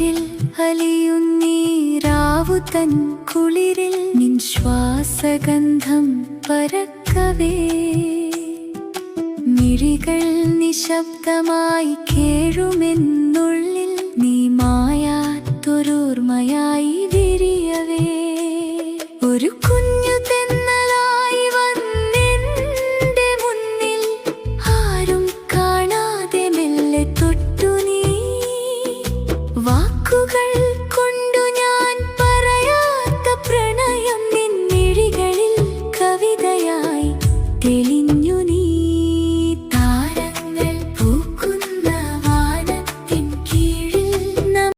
കാറ്റിൽ അലിയുന്നീരാവു തൻ കുളിരിൽ നിൻ ശ്വാസഗന്ധം പരക്കവേ മിഴികൾ നിശബ്ദമായി കേഴുമെന്നുള്ളിൽ നീ മായാത്തൊരോർമ്മയായി വിരിയവേ ഒരു കുഞ്ഞു തെന്നലായി വന്നെന്റെ മുന്നിൽ ആരും കാണാതെ മെല്ലെ തൊട്ടു നീ വാക്കുകൾ